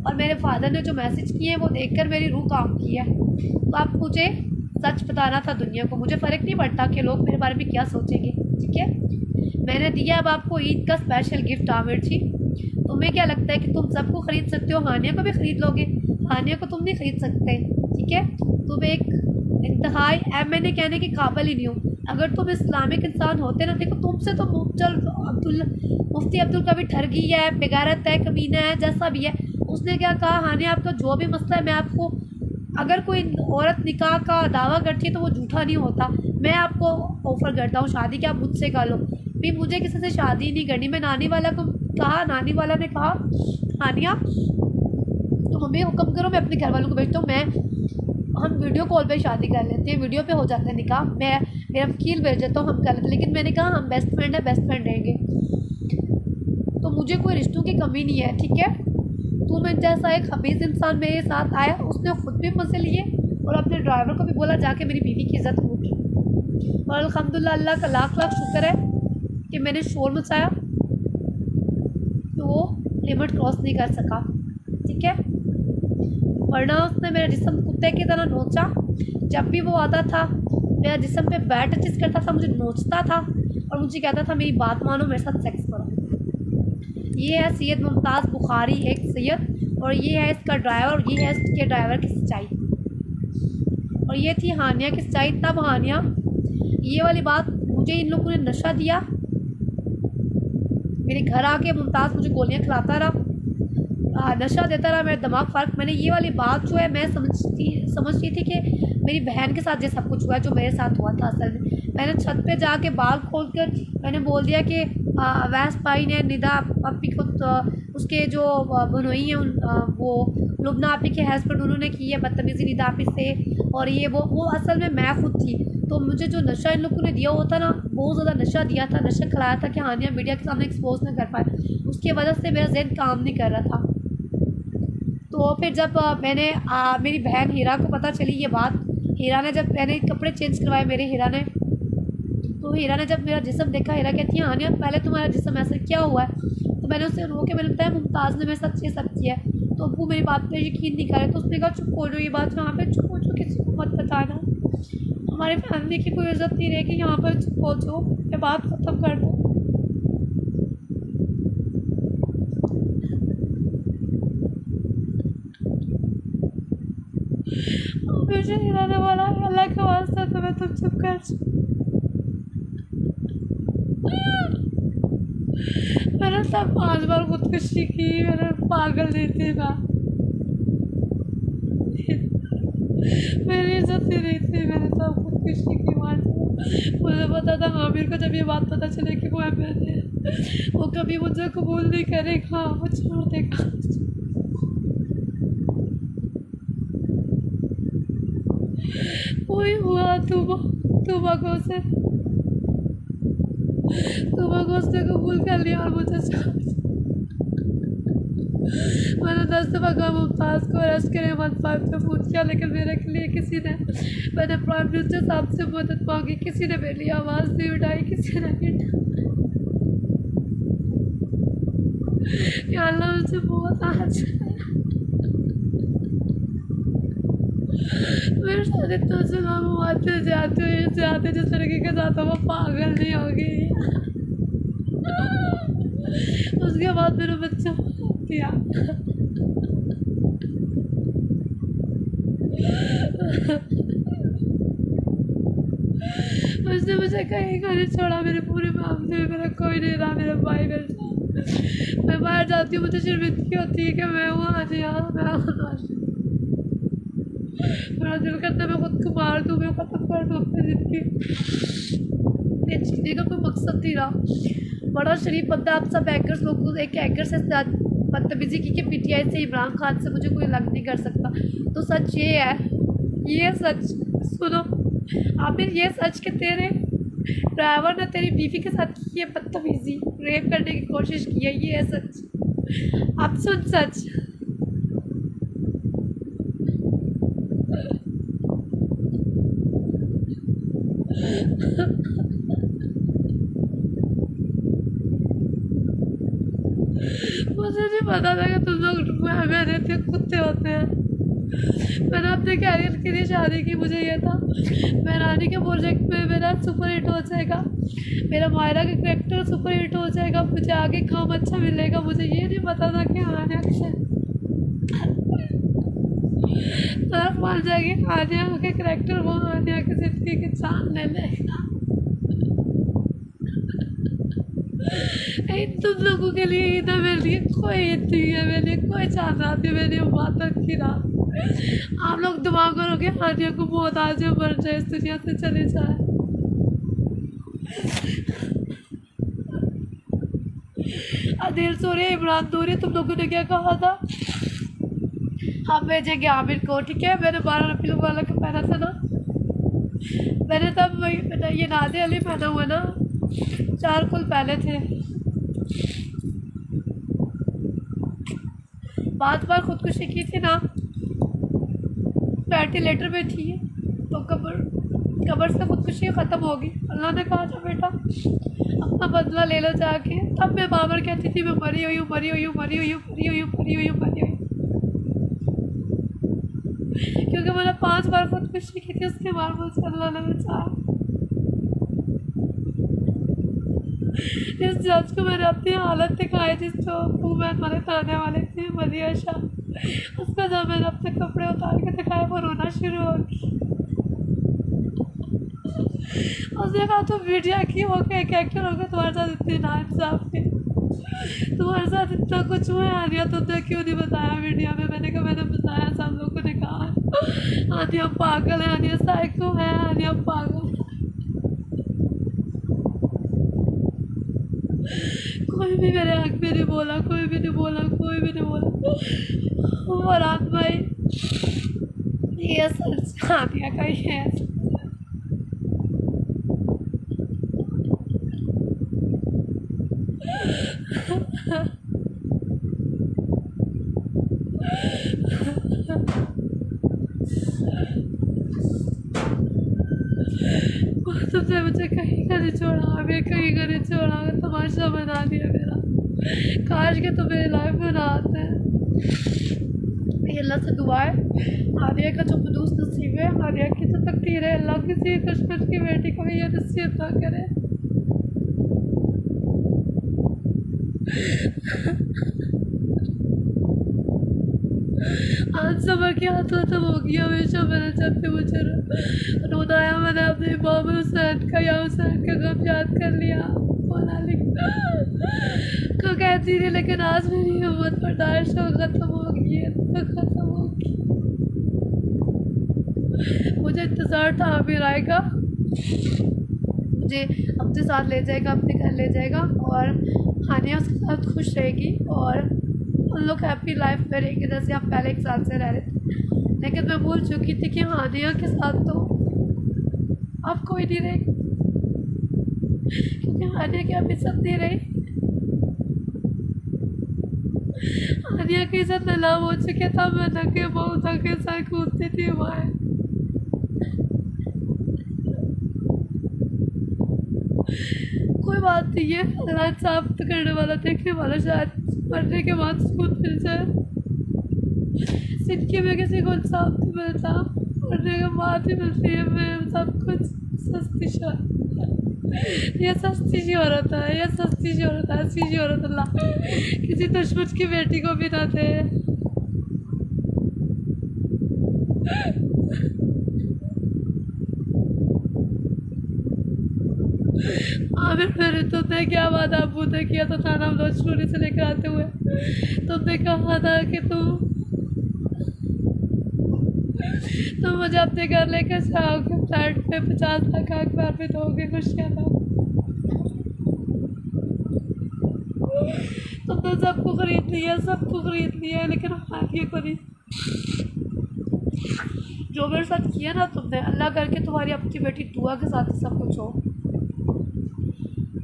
और मेरे फादर ने जो मैसेज किए हैं वो देखकर मेरी रूह काम की है। तो आप मुझे सच बताना था दुनिया को, मुझे फ़र्क नहीं पड़ता कि लोग मेरे बारे में क्या सोचेंगे, ठीक है। मैंने दिया अब आपको ईद का स्पेशल गिफ्ट आमिर जी। तुम्हें क्या लगता है कि तुम सबको ख़रीद सकते हो, हानिया को भी ख़रीद लोगे? हानिया को तुम नहीं ख़रीद सकते, ठीक है। तुम एक इंतहाई मैंने कहने के काबिल ही नहीं हो। अगर तुम इस्लामिक इंसान होते ना, देखो तुमसे तो मुफ्ती अब्दुल कभी ठरगी है, बेगारत है, कमीना है, जैसा भी है। उसने क्या कहा, हानिया आपका जो भी मसला है मैं आपको, अगर कोई औरत निकाह का दावा करती है तो वो झूठा नहीं होता। मैं आपको ऑफ़र करता हूँ शादी की, आप मुझसे कर लो। भी मुझे किसी से शादी नहीं करनी। मैं नानी वाला को कहा, नानी वाला ने कहा हानिया तो हमें हुक्म करो, मैं अपने घर वालों को भेजता हूँ, मैं हम वीडियो कॉल पे शादी कर लेते हैं, वीडियो पे हो जाता है निकाह, मैं मेरा वकील भेज देता हूँ, हम कर लेते। लेकिन मैंने कहा हम बेस्ट फ्रेंड है, बेस्ट फ्रेंड रहेंगे, तो मुझे कोई रिश्तों की कमी नहीं है, ठीक है। तुम जैसा एक खबीज़ इंसान मेरे साथ आया, उसने खुद भी मज़े लिए और अपने ड्राइवर को भी बोला जाके मेरी बीवी की इज़्ज़त लूट। और अल्हम्दुलिल्लाह अल्लाह का लाख लाख शुक्र है कि मैंने शोर मचाया तो वो लिमिट क्रॉस नहीं कर सका, ठीक है। वरना उसने मेरा जिस्म कुत्ते की तरह नोचा। जब भी वो आता था मेरा जिस्म पे बैट टच करता था, मुझे नोचता था और मुझे कहता था मेरी बात मानो, मेरे साथ सेक्स करो। ये है सैयद मुमताज़ बुखारी एक सैयद, और ये है इसका ड्राइवर, और ये है इसके ड्राइवर की सच्चाई, और ये थी हानिया की सच्चाई। तब हानिया ये वाली बात, मुझे इन लोगों ने नशा दिया, मेरे घर आके मुमताज़ मुझे गोलियां खिलाता रहा, नशा देता रहा, मेरा दिमाग फ़र्क। मैंने ये वाली बात जो है मैं समझती थी कि मेरी बहन के साथ ये सब कुछ हुआ है जो मेरे साथ हुआ था। असल में मैंने छत पे जाके बाल खोल कर मैंने बोल दिया कि अवैस भाई ने निदा आपी को उसके जो बनोई हैं वो लुबना आपी के हस्बैंड उन्होंने की है बदतमीज़ी निदा आपी से, और ये वो असल में मैं खुद थी। तो मुझे जो नशा इन लोगों ने दिया होता ना, बहुत ज़्यादा नशा दिया था, नशा खिलाया था कि हानिया मीडिया के सामने एक्सपोज ना कर पाए, उसकी वजह से मेरा जहन काम नहीं कर रहा था। तो फिर जब मैंने मेरी बहन हीरा को पता चली ये बात, हीरा ने जब मैंने कपड़े चेंज करवाए मेरे हीरा ने, तो हीरा ने जब मेरा जिस्म देखा, हीरा कहती है हानिया पहले तुम्हारा जिस्म ऐसा क्या हुआ है। तो मैंने उससे रो के मैंने बताया मुमताज़ ने मेरे साथ ये सब किया है। तो वो मेरी बात पर यकीन नहीं करे, तो उसने कहा चुप हो जाओ, ये बात यहाँ पे चुप हो जाओ, किसी को मत बताना, हमारी फैमिली की कोई इज्जत नहीं रहेगी, यहाँ पर चुप हो जाओ, ये बात ख़त्म कर दो। मुझे हीरा ने बोला अल्लाह का वास्ता तुम्हें, तुम चुप कर। मैंने सब 5 बार खुदकुशी की, मैंने पागल नहीं थी ना, मेरी इज्जत ही नहीं थी, मैंने सब खुदकुशी की। मुझे पता था आमिर को जब ये बात पता चले कि वो अहमद है, वो कभी मुझे कबूल नहीं करेगा, वो छोड़ देगा। वही हुआ तुमको उसने कबूल कर लिया और मुझे मैंने 10 दफ़ा कहा मुमताज़ को अरेस्ट करें, मत पाक से पूछ किया, लेकिन मेरे के लिए किसी ने, मैंने प्राइम मिनिस्टर साहब से मदद मांगी, किसी ने मेरे लिए आवाज़ नहीं उठाई, किसी ने नहीं। या अल्लाह मुझे बहुत आज मेरे साथ इतना जुल्म हुआ, जाते जिस लड़के के साथ वो पागल नहीं होगी। उसके बाद मेरा बच्चा दिया। उसने मुझे कहीं का नहीं छोड़ा, मेरे पूरे मामले में मेरा कोई नहीं रहा, मेरा भाई मेरे साथ। मैं बाहर जाती हूँ मुझे शर्मिंदगी होती है कि मैं हूँ आनिया, मैं हूँ। मेरा दिल करता है मैं खुद को मार दूँ, मैं ख़त्म कर दूँ अपनी ज़िंदगी। ये जीने का कोई मकसद नहीं रहा। बड़ा शरीफ बंदा आप सब हैकर्स लोग को एक हैकर से बदतमीजी की कि पीटीआई से इमरान खान से मुझे कोई अलग नहीं कर सकता। तो सच ये है, ये सच सुनो आमिर, ये सच के तेरे ड्राइवर ने तेरी बीवी के साथ की है बदतमीजी, रेप करने की कोशिश की है, ये है सच। अब सुन सच। मुझे नहीं पता था कि तुम लोग मेरे इतने कुत्ते होते हैं। मैंने अपने कैरियर के लिए शादी की, मुझे ये था मैं रानी के प्रोजेक्ट में मेरा सुपर हिट हो जाएगा, मेरा मायरा का करेक्टर सुपर हिट हो जाएगा, मुझे आगे काम अच्छा मिलेगा। मुझे ये नहीं पता था कि आने से तरफ मान जाएगी, आनिया के करेक्टर वो आनिया की जिंदगी की जान ले लेगा। तुम लोगों के लिए इधर मेरे लिए कोई हित नहीं है, मेरे लिए कोई चांद रात है, मेरे लिए बात की रात। आप लोग दुआ करोगे आनिया को बहुत आज मर जाए, इस दुनिया से चले जाए। आदिल सोरे इमरान दोरे, तुम लोगों ने क्या कहा था? हम भेजेंगे आमिर को, ठीक है। मैंने 12 रबीउल वाला का पहना था ना, मैंने तब वही ये नादे अली पहना हुआ ना, 4 कुल पहले थे। बार खुदकुशी की थी ना, वेंटिलेटर में थी तो कब्र से खुदकुशी ख़त्म होगी। अल्लाह ने कहा था बेटा अपना बदला ले लो जाके। तब मैं बाबर कहती थी मैं मरी हुई हूँ, मरी हुई हूँ, मरी हुई हूँ, मरी हुई हूँ, मरी हुई हूँ, मरी हुई, क्योंकि मैंने 5 बार खुदकुशी की थी, उसके बाद मुझे अल्लाह ने बचाया। इस जज को मैंने अपनी हालत दिखाई थी, जो वूमेन वाले थाने वाले थे मदिया शाह, उसको जब मैंने अपने कपड़े उतार के दिखाए वो रोना शुरू हो गई। उसने कहा तुम मीडिया की हो गए, एक एक्टर हो गए, तुम्हारे साथ इतनी नाइंसाफी, तुम्हारे साथ इतना कुछ हुआ है आनिया, तुमने क्यों नहीं बताया मीडिया में? मैंने कहा मैंने बताया, सब लोगों ने कहा आनिया पागल है, आनिया साइको है, आनिया पागल। कोई भी मेरे हक में नहीं बोला, कोई भी नहीं बोला, कोई भी नहीं बोला। और रात भाई ये सच आनिया का ही है। तुमने मुझे कहीं का नहीं छोड़ा, हमें कहीं का नहीं छोड़ा, तमाशा बना दिया मेरा। काश के तुम मेरी लाइफ में ना आते हैं। ये अल्लाह से दुआ है, आलिया का जो मदूस नसीब है, आलिया की तो तकदीर है, अल्लाह किसी दुश्मन की बेटी को भी ये नसीब ना करे। आज सबर की हाथ खत्म हो गया। हमेशा मैंने जब भी मुझे रोना आया, मैंने अपने इमाम हुसैन का या हुसैन का गम याद कर लिया, को कहती थी। लेकिन आज मेरी हिम्मत बर्दाश्त खत्म हो गई है, तो खत्म हो गई। मुझे इंतज़ार था आमिर आएगा, मुझे अपने साथ ले जाएगा, अपने घर ले जाएगा और हानिया उसके साथ खुश रहेगी और उन लोग हैप्पी लाइफ में रहेंगे जैसे हम पहले एक साथ से रह रहे थे। लेकिन मैं भूल चुकी थी कि हानिया के साथ तो अब कोई नहीं रहेगा, क्योंकि हानिया की अब इज्जत नहीं रही। हानिया की इज्जत नीलाम हो चुकी था। मैं नंगे पाँव नंगे सर कूदती थी वहाँ। कोई बात नहीं है, अल्लाह इंसाफ करने वाला देखने वाला, शायद मरने के बाद सुकून मिल जाए। जिंदगी में किसी को इंसाफ नहीं मिलता, मरने के बाद ही मिलती है। मैं सब कुछ सस्ती शोहरत, ये सस्ती शोहरत है, ये सस्ती शोहरत है, ऐसी शोहरत अल्लाह किसी दुश्मन की बेटी को भी ना दे। आमिर फिर तुमने क्या वादा अब्बू ने किया था थाना बदौचलूनी से लेकर आते हुए? तुमने कहा था कि तुम मुझे अपने घर लेकर जाओगे, फ्लैट पे 50 लाख अखबार में दोगे, खुशियाँ दो। तुमने सबको खरीद लिया, सबको खरीद लिया, लेकिन हाथी को नहीं। जो मेरे साथ किया ना तुमने, अल्लाह करके तुम्हारी अपनी बेटी दुआ के साथ ही सब कुछ हो।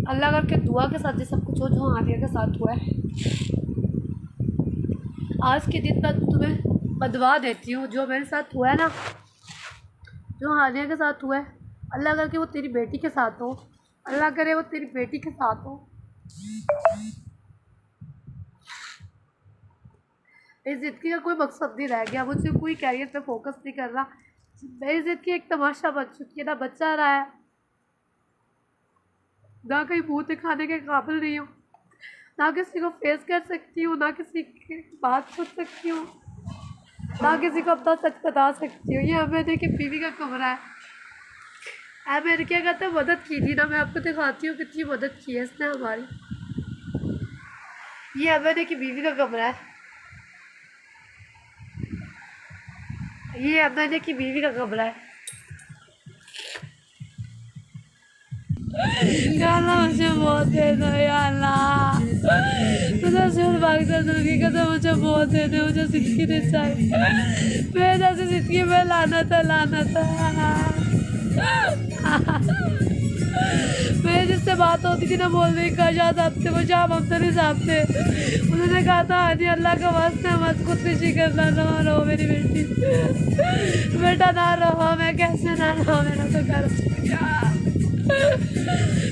अल्लाह करके दुआ के साथ ही सब कुछ हो जो हानिया के साथ हुआ है। आज के दिन तक तुम्हें बदवा देती हूँ, जो मेरे साथ हुआ है ना, जो हानिया के साथ हुआ है, अल्लाह करके वो तेरी बेटी के साथ हो। अल्लाह करे वो तेरी बेटी के साथ हो। मेरी ज़िंदगी का कोई मकसद नहीं रह गया, मुझे कोई कैरियर पे फोकस नहीं कर रहा। मेरी ज़िंदगी एक तमाशा बन चुकी है, ना बच्चा रहा है, ना कहीं मुँह दिखाने के काबिल नहीं हूँ, ना किसी को फेस कर सकती हूँ, ना किसी की बात सुन सकती हूँ, ना किसी को अपना सच बता सकती हूँ। ये मैंने की बीवी का कमरा है। मैंने क्या कहते हैं, मदद की थी ना, मैं आपको दिखाती हूँ कितनी मदद की है इसने हमारी। ये मैंने की बीवी का कमरा है, ये मैंने की बीवी का कमरा है। या अल्लाह मुझे बहुत दे दो, या अल्लाह तुझे सिर मांगता दूंगी, कसम मुझे बहुत दे दे, मुझे जिंदगी नहीं चाहिए। मैं जैसे जिंदगी में लाना था मेरे जिससे बात होती थी ना, बोलने का शाह साहब थे, वो शाह ममतनी साहब थे। उन्होंने कहा था हाँ जी अल्लाह का वास्ता मत खुदकुशी करना, ना रहो मेरी बेटी, बेटा ना रहो। मैं कैसे ना रहो, मेरा तो घर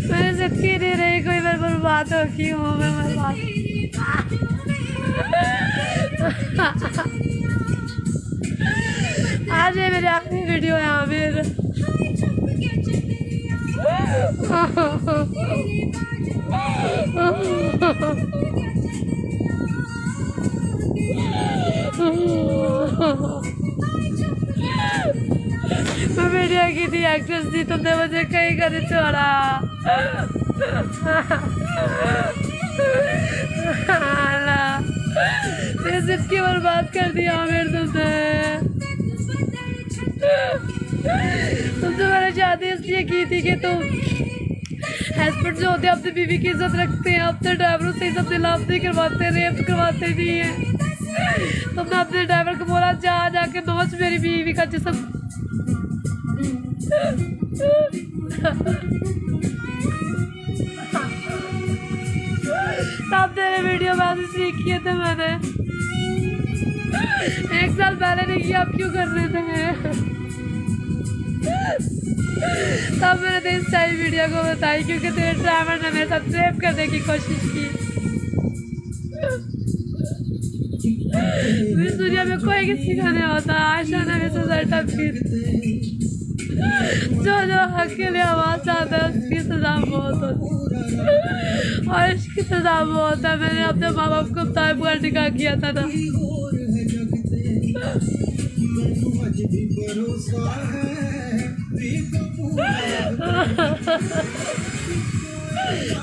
मेरी जिंदगी नहीं रही, कोई मैं बर्बाद हो की हूँ, मैं बर्बाद। आज ये मेरी आखिरी वीडियो है आमिर। मैं वीडियो की थी, एक्ट्रेस थी, तुमने मुझे कहीं कर छोड़ा। मेरी जिंदगी बर्बाद कर दिया आमिर तुमने। तुमसे मैंने शादी इसलिए की थी कि तुम हस्बैंड जो होते हैं अपनी बीवी की इज्जत रखते हैं, अपने ड्राइवरों से इज्जत दिलाप नहीं करवाते, रेप करवाते नहीं है। तुमने अपने ड्राइवर को बोला जा जाके नोच मेरी बीवी का जिस्म। तब तेरे वीडियो में सीख किए थे मैंने, 1 साल पहले नहीं किया, अब क्यों कर रहे थे? तब मैंने तो इस टाइम वीडियो को बताई क्योंकि तेरे ड्राइवर ने मेरे साथ रेप करने की कोशिश की। इस दुनिया में कोई किसी का नहीं होता। आयशा ने मेरे से सेटअप की, जो हक के लिए आवाज़ आता है उसकी सजा बहुत होती है, और इसकी सजा बहुत है। मैंने अपने माँ बाप को ताइब का निकाह किया था ना,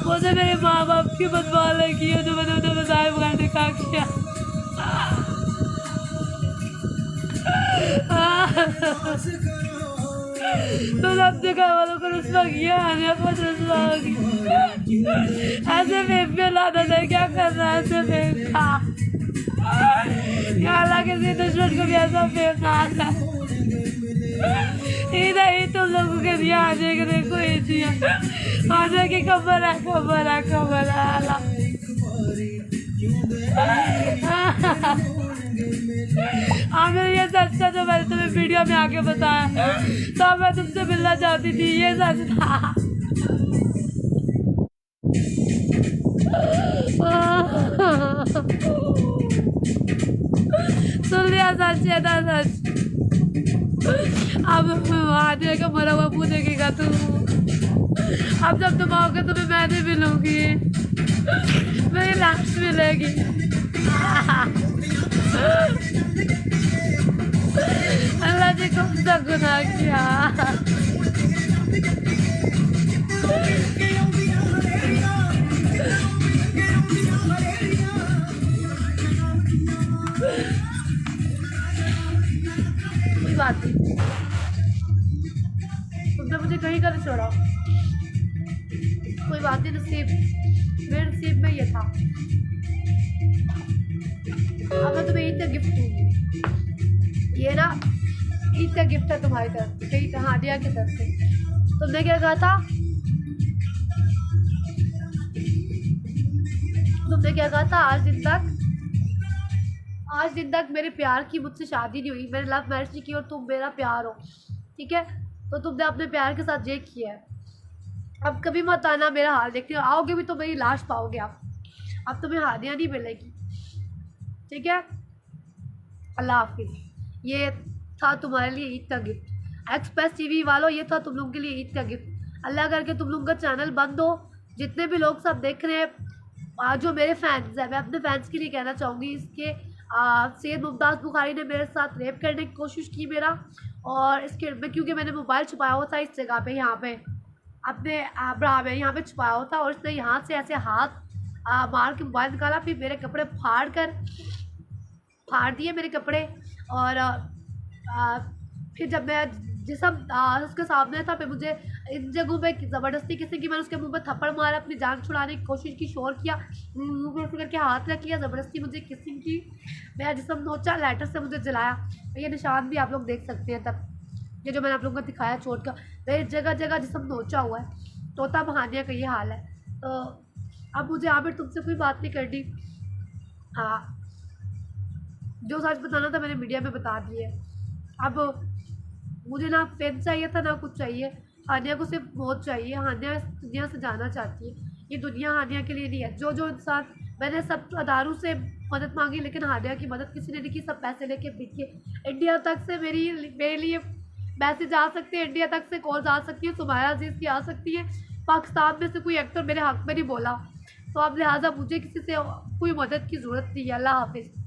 मुझे मेरे माँ बाप की बदवा लगी है जो मैंने उन्हें बताया बगैर निकाह किया। तो अपने घर वालों को रुस्वा किया, हमें खुद रुस्वा होगी। ऐसे फेंक पे लाना था, क्या करना है ऐसे फेंक। अल्लाह किसी दुश्मन को भी ऐसा फेंकना आता है। इधर ही तुम लोगों के दिया आने के देखो, ये दिया आने की खबर है, खबर है, खबर है। अल्लाह आमिर ये सच था जो मैंने तुम्हें वीडियो में आके बताया, तब मैं तुमसे मिलना चाहती थी, ये सच था। सुन लिया सच है ना, सच। अब आने का मरा हुआ मुँह देखेगा तू। अब जब तुम आओगे तुम्हें मैं नहीं मिलूंगी, मेरी लाश मिलेगी। अल्लाह जी कौन सा गुनाह किया। दी। तुमने मुझे कहीं का नहीं छोड़ा। कोई बात नहीं, नसीब, मेरे नसीब में ये था। अब मैं तुम्हें ईद का गिफ्ट दूँगी। ये ना ईद का गिफ्ट है तुम्हारी तरफ से, कहीं हादिया की तरफ से। तुमने क्या कहा था? तुमने क्या कहा था? आज दिन तक मेरे प्यार की मुझसे शादी नहीं हुई, मैंने लव मैरिज नहीं की और तुम मेरा प्यार हो, ठीक है? तो तुमने अपने प्यार के साथ ये किया है। अब कभी मत आना मेरा हाल देखते हो, आओगे भी तो मेरी लाश पाओगे आप। अब तुम्हें हादिया नहीं मिलेगी, ठीक है? अल्लाह हाफिज़। ये था तुम्हारे लिए ईद का गिफ्ट। एक्सप्रेस टीवी वालों, ये था तुम लोगों के लिए ईद का गिफ्ट। अल्लाह करके तुम लोगों का चैनल बंद हो। जितने भी लोग सब देख रहे हैं, जो मेरे फैंस हैं, मैं अपने फैंस के लिए कहना चाहूँगी इसके, सैयद मुमताज़ बुखारी ने मेरे साथ रेप करने की कोशिश की मेरा, और इसके क्योंकि मैंने मोबाइल छुपाया हुआ था इस जगह पे, यहाँ पे अपने ब्रा में यहाँ पे छुपाया हुआ था, और इसने यहाँ से ऐसे हाथ मार के मोबाइल निकाला, फिर मेरे कपड़े फाड़ दिए मेरे कपड़े। और फिर जब मैं जिसम उसके सामने था, फिर मुझे इन जगहों पे ज़बरदस्ती किसी की, मैंने उसके मुंह पे थप्पड़ मारा, अपनी जान छुड़ाने की कोशिश की, शोर किया, मुंह पे करके हाथ रख लिया, ज़बरदस्ती मुझे किसिंग की, मेरा जिसम नोचा, लाइटर से मुझे जलाया। ये निशान भी आप लोग देख सकते हैं, तब ये जो मैंने आप लोगों को दिखाया चोट का, मेरी जगह जगह जिसम नोचा हुआ है। तोता बहानिया का ये हाल है। तो अब मुझे आमिर तुमसे कोई बात नहीं करनी। हाँ, जो सच बताना था मैंने मीडिया में बता दिया। अब मुझे ना फेम चाहिए था, ना कुछ चाहिए। हानिया को सिर्फ मौत चाहिए। हानिया इस दुनिया से जाना चाहती है। ये दुनिया हानिया के लिए नहीं है। जो इंसान, मैंने सब अदारों से मदद मांगी, लेकिन हानिया की मदद किसी ने नहीं की। सब पैसे लेके बिक के इंडिया तक से मेरे लिए मैसेज आ सकते हैं, इंडिया तक से कॉल्स आ सकती है, सुमाया अजीज़ की आ सकती है। पाकिस्तान में से कोई एक्टर मेरे हक़ में नहीं बोला, तो अब लिहाजा मुझे किसी से कोई मदद की ज़रूरत नहीं है। अल्लाह हाफिज़।